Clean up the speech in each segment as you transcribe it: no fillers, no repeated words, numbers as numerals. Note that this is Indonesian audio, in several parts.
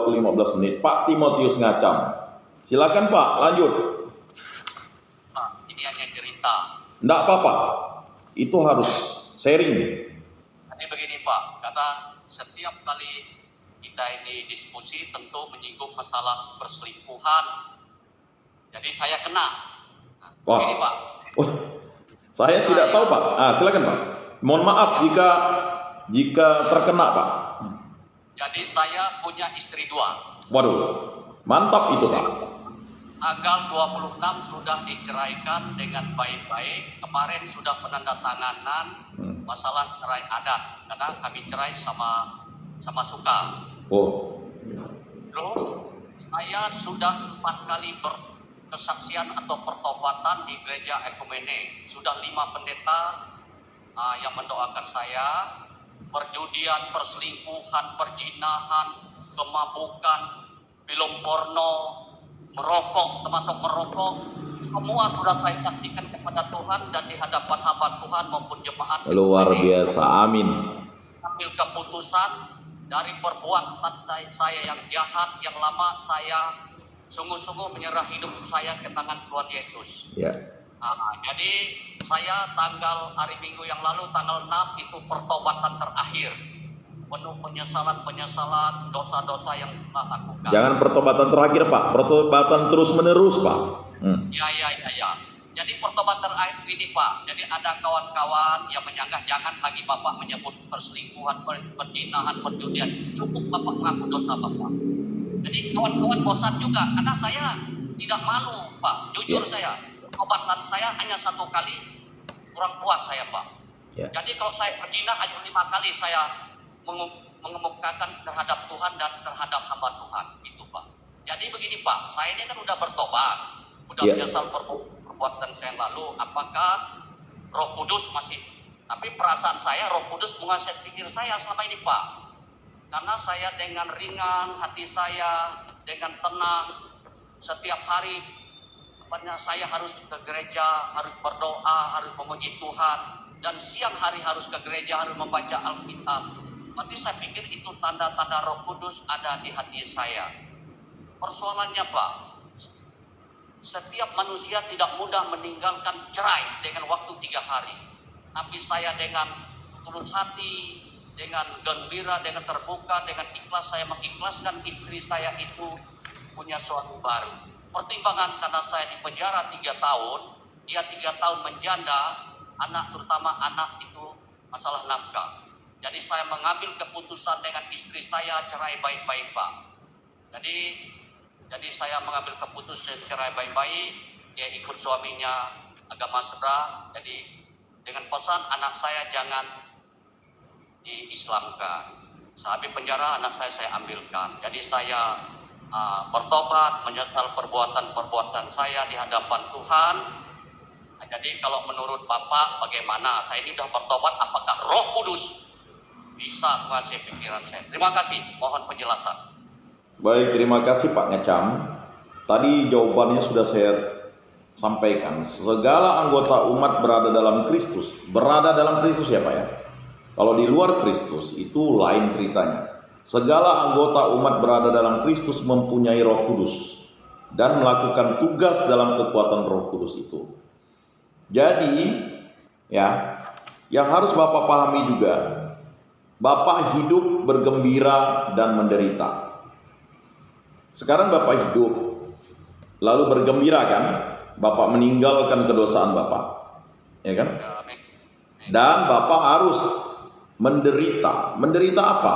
waktu 15 menit. Pak Timotius Ngacam. Silakan Pak, lanjut. Pak, ini hanya cerita. Enggak apa-apa. Itu harus sharing. Jadi begini Pak, karena setiap kali kita ini diskusi tentu menyinggung masalah perselingkuhan. Jadi saya kena. Nah, Wah. begini Pak. Wah, saya tidak tahu Pak. Silakan Pak. Mohon maaf jika terkena Pak. Jadi saya punya istri 2. Waduh, mantap itu Pak. Tanggal 26 sudah diceraikan dengan baik-baik. Kemarin sudah penandatanganan masalah cerai adat. Karena kami cerai sama suka. Oh. Terus saya sudah 4 kali berkesaksian atau pertobatan di gereja Ekumene. Sudah 5 pendeta yang mendoakan saya. Perjudian, perselingkuhan, perjinahan, kemabukan, film porno, merokok, termasuk merokok, semua sudah saya saksikan kepada Tuhan dan di hadapan hamba Tuhan maupun jemaat. Luar biasa, amin. Ambil keputusan dari perbuatan saya yang jahat, yang lama, saya sungguh-sungguh menyerah hidup saya ke tangan Tuhan Yesus. Ya. Jadi saya hari Minggu yang lalu tanggal 6 itu pertobatan terakhir. Penuh penyesalan, dosa-dosa yang telah lakukan. Jangan pertobatan terakhir Pak, pertobatan terus menerus Pak. Ya. Jadi pertobatan terakhir ini Pak. Jadi ada kawan-kawan yang menyanggah, jangan lagi Bapak menyebut perselingkuhan, perzinahan, perjudian. Cukup Bapak mengaku dosa Bapak. Jadi kawan-kawan bosan juga, karena saya tidak malu Pak. Jujur saya, pertobatan saya hanya 1 kali, kurang puas saya Pak. Ya. Jadi kalau saya berzina hanya 5 kali saya mengemukakan terhadap Tuhan dan terhadap hamba Tuhan, itu Pak. Jadi begini Pak, saya ini kan udah bertobat, udah menyesal perbuatan saya yang lalu. Apakah Roh Kudus masih? Tapi perasaan saya Roh Kudus menguasai pikir saya selama ini Pak. Karena saya dengan ringan hati saya, dengan tenang, setiap hari saya harus ke gereja, harus berdoa, harus memuji Tuhan, dan siang hari harus ke gereja, harus membaca Alkitab. Tapi saya pikir itu tanda-tanda Roh Kudus ada di hati saya. Persoalannya Pak, setiap manusia tidak mudah meninggalkan cerai dengan waktu 3 hari. Tapi saya dengan tulus hati, dengan gembira, dengan terbuka, dengan ikhlas, saya mengikhlaskan istri saya itu punya suatu baru. Pertimbangan karena saya di penjara 3 tahun, dia 3 tahun menjanda, terutama anak itu masalah nafkah. Jadi saya mengambil keputusan dengan istri saya cerai baik-baik Pak. Jadi saya mengambil keputusan cerai baik-baik. Dia ikut suaminya agama seberang. Jadi dengan pesan anak saya jangan diislamkan. Sehabis penjara anak saya ambilkan. Jadi saya bertobat, menyesal perbuatan saya di hadapan Tuhan. Jadi kalau menurut Bapak bagaimana? Saya ini sudah bertobat, apakah Roh Kudus bisa menguasai pikiran saya? Terima kasih, mohon penjelasan. Baik, terima kasih Pak Ngacam. Tadi jawabannya sudah saya sampaikan. Segala anggota umat berada dalam Kristus. Berada dalam Kristus ya Pak ya. Kalau di luar Kristus itu lain ceritanya. Segala anggota umat berada dalam Kristus mempunyai Roh Kudus dan melakukan tugas dalam kekuatan Roh Kudus itu. Jadi ya, yang harus Bapak pahami juga, Bapak hidup bergembira dan menderita. Sekarang Bapak hidup lalu bergembira kan? Bapak meninggalkan kedosaan Bapak, ya kan? Dan Bapak harus menderita. Menderita apa?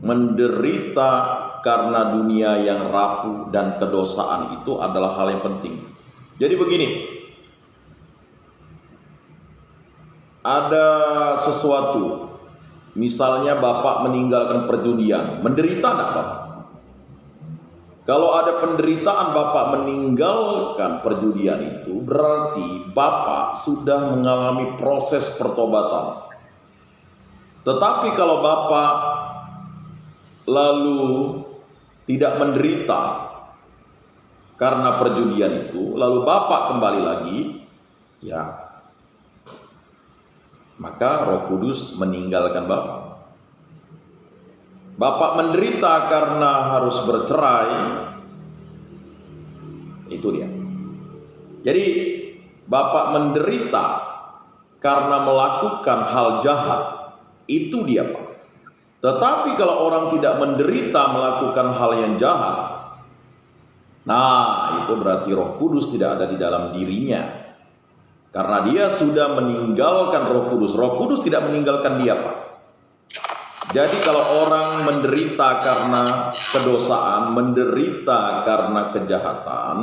Menderita karena dunia yang rapuh dan kedosaan itu adalah hal yang penting. Jadi begini, ada sesuatu, misalnya Bapak meninggalkan perjudian, menderita enggak Bapak? Kalau ada penderitaan Bapak meninggalkan perjudian itu, berarti Bapak sudah mengalami proses pertobatan. Tetapi kalau Bapak lalu tidak menderita karena perjudian itu, lalu Bapak kembali lagi, ya, maka Roh Kudus meninggalkan Bapak. Bapak menderita karena harus bercerai, itu dia. Jadi Bapak menderita karena melakukan hal jahat, itu dia Pak. Tetapi kalau orang tidak menderita melakukan hal yang jahat, nah itu berarti Roh Kudus tidak ada di dalam dirinya. Karena dia sudah meninggalkan Roh Kudus. Roh Kudus tidak meninggalkan dia Pak. Jadi kalau orang menderita karena kedosaan, menderita karena kejahatan,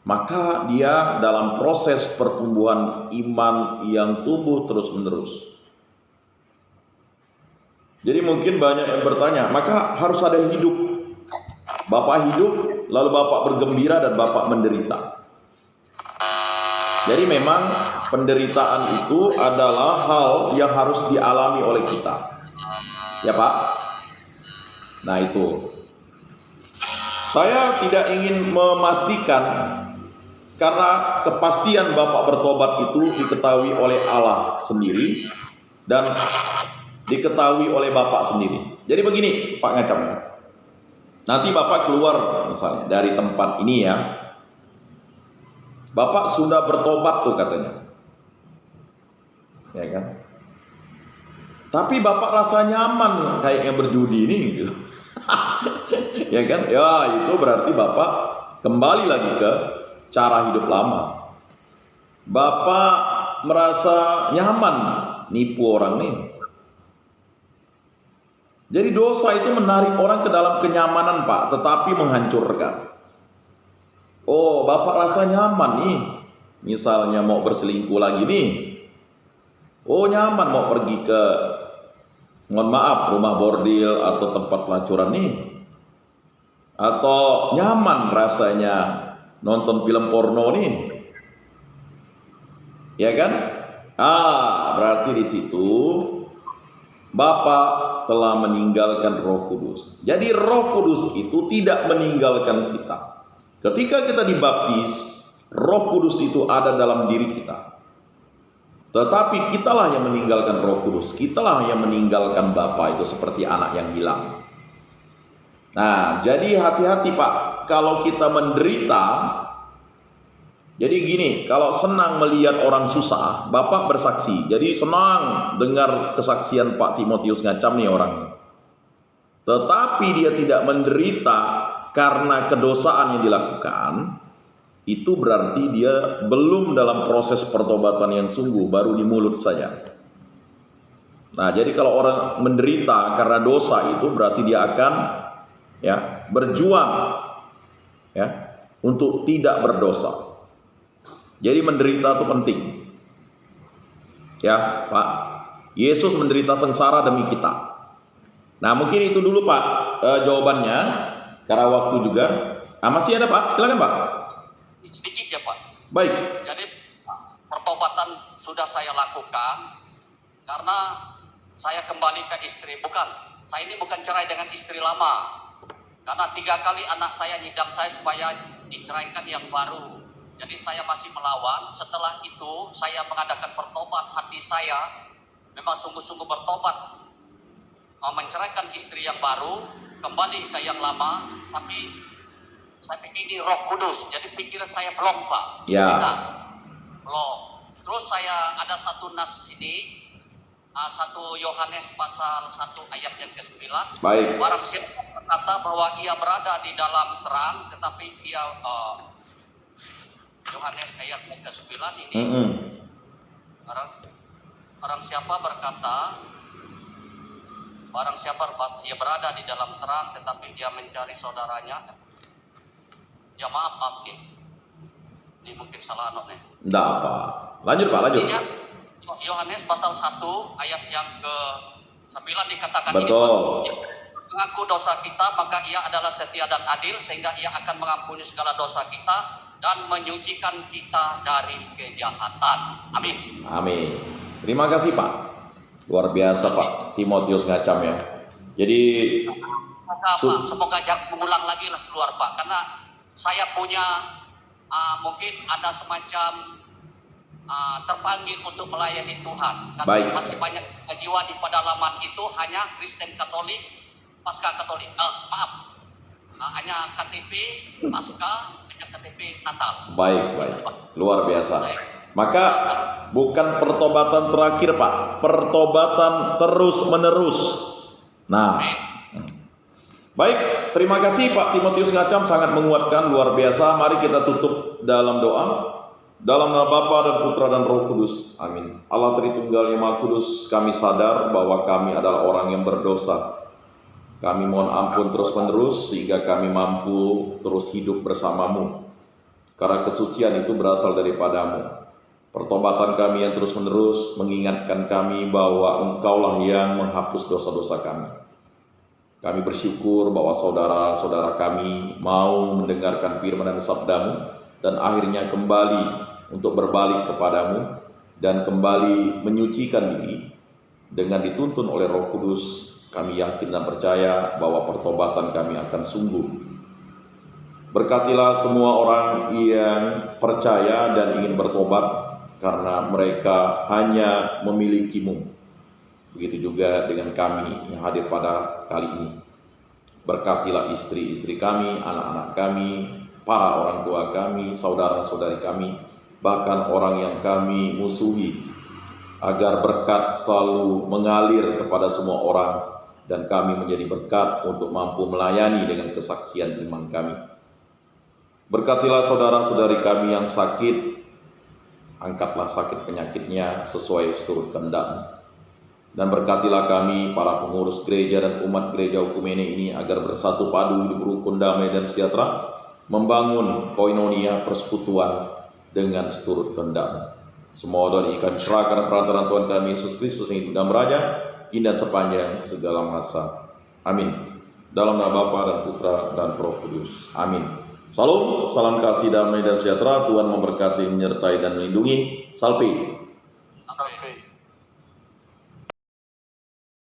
maka dia dalam proses pertumbuhan iman yang tumbuh terus-menerus. Jadi mungkin banyak yang bertanya, maka harus ada hidup. Bapak hidup, lalu Bapak bergembira dan Bapak menderita. Jadi memang penderitaan itu adalah hal yang harus dialami oleh kita. Ya Pak? Nah itu. Saya tidak ingin memastikan, karena kepastian Bapak bertobat itu diketahui oleh Allah sendiri dan diketahui oleh Bapak sendiri. Jadi begini Pak Ngacam, nanti Bapak keluar misalnya dari tempat ini ya, Bapak sudah bertobat tuh katanya, ya kan? Tapi Bapak rasa nyaman kayak yang berjudi ini gitu. Ya kan? Ya itu berarti Bapak kembali lagi ke cara hidup lama. Bapak merasa nyaman nipu orang nih. Jadi dosa itu menarik orang ke dalam kenyamanan Pak, tetapi menghancurkan. Oh Bapak rasa nyaman nih, misalnya mau berselingkuh lagi nih. Oh nyaman mau pergi ke, mohon maaf, rumah bordil atau tempat pelacuran nih. Atau nyaman rasanya nonton film porno nih. Ya kan? Berarti di situ Bapak telah meninggalkan Roh Kudus. Jadi Roh Kudus itu tidak meninggalkan kita. Ketika kita dibaptis, Roh Kudus itu ada dalam diri kita. Tetapi kitalah yang meninggalkan Roh Kudus, kitalah yang meninggalkan Bapa itu seperti anak yang hilang. Nah, jadi hati-hati Pak, kalau kita menderita. Jadi gini, kalau senang melihat orang susah, Bapak bersaksi. Jadi senang dengar kesaksian Pak Timotius Ngacam nih orangnya. Tetapi dia tidak menderita karena kedosaan yang dilakukan, itu berarti dia belum dalam proses pertobatan yang sungguh, baru di mulut saja. Nah, jadi kalau orang menderita karena dosa itu berarti dia akan berjuang untuk tidak berdosa. Jadi menderita itu penting. Ya, Pak. Yesus menderita sengsara demi kita. Nah, mungkin itu dulu Pak jawabannya, karena waktu juga. Masih ada Pak? Silakan Pak. Sedikit ya Pak. Baik. Jadi pertobatan sudah saya lakukan karena saya kembali ke istri. Saya ini bukan cerai dengan istri lama. Karena 3 kali anak saya nyidam saya supaya diceraikan yang baru. Jadi saya masih melawan. Setelah itu saya mengadakan pertobat. Hati saya memang sungguh-sungguh bertobat, menceraikan istri yang baru, kembali ke yang lama. Tapi saya pikir ini Roh Kudus, jadi pikiran saya belum Pak. Ya. Belum. Terus saya ada satu nas ini, 1 Yohanes pasal 1 ayat yang ke-9. Baik. Barang siapa berkata bahwa ia berada di dalam terang, tetapi ia Yohanes ayat yang ke-9 ini. Barang siapa berkata, barang siapa ia berada di dalam terang, tetapi dia mencari saudaranya. Ya maaf ini mungkin salah nih. Enggak apa. Lanjut Pak, lanjut. Yohanes pasal 1 ayat yang ke-9 dikatakan betul. Ini mengaku dosa kita, maka ia adalah setia dan adil sehingga ia akan mengampuni segala dosa kita dan menyucikan kita dari kejahatan. Amin. Amin. Terima kasih Pak. Luar biasa Pak Timotius Ngacam ya. Jadi semoga jangan mengulang lagi lah keluar Pak, karena saya punya mungkin ada semacam terpanggil untuk melayani Tuhan. Karena masih banyak jiwa di pedalaman itu hanya Kristen Katolik pasca Katolik. Maaf, hanya KTP pasca, hanya KTP Natal. Baik, baik. Luar biasa. Baik. Maka bukan pertobatan terakhir, Pak. Pertobatan terus-menerus. Nah, baik. Terima kasih Pak Timotius Ngacam, sangat menguatkan, luar biasa. Mari kita tutup dalam doa. Dalam nama Bapa dan Putra dan Roh Kudus. Amin. Allah Tritunggal yang Maha Kudus, kami sadar bahwa kami adalah orang yang berdosa. Kami mohon ampun terus-menerus sehingga kami mampu terus hidup bersamamu. Karena kesucian itu berasal daripadamu. Pertobatan kami yang terus-menerus mengingatkan kami bahwa Engkaulah yang menghapus dosa-dosa kami. Kami bersyukur bahwa saudara-saudara kami mau mendengarkan firman dan sabdamu dan akhirnya kembali untuk berbalik kepadamu dan kembali menyucikan diri dengan dituntun oleh Roh Kudus. Kami yakin dan percaya bahwa pertobatan kami akan sungguh. Berkatilah semua orang yang percaya dan ingin bertobat karena mereka hanya memilikimu. Begitu juga dengan kami yang hadir pada kali ini. Berkatilah istri-istri kami, anak-anak kami, para orang tua kami, saudara-saudari kami, bahkan orang yang kami musuhi, agar berkat selalu mengalir kepada semua orang dan kami menjadi berkat untuk mampu melayani dengan kesaksian iman kami. Berkatilah saudara-saudari kami yang sakit, angkatlah sakit penyakitnya sesuai seturut kehendak-Mu. Dan berkatilah kami para pengurus gereja dan umat gereja Oikumene ini agar bersatu padu hidup rukun, damai dan sejahtera, membangun koinonia persekutuan dengan seturut kehendak-Mu. Semua doa ini kami serahkan perantaraan Tuhan kami Yesus Kristus yang hidup dan beraja, kini dan sepanjang segala masa. Amin. Dalam nama Bapa dan Putra dan Roh Kudus. Amin. Salam, salam kasih, damai dan sejahtera. Tuhan memberkati, menyertai dan melindungi. Salve. Sampai.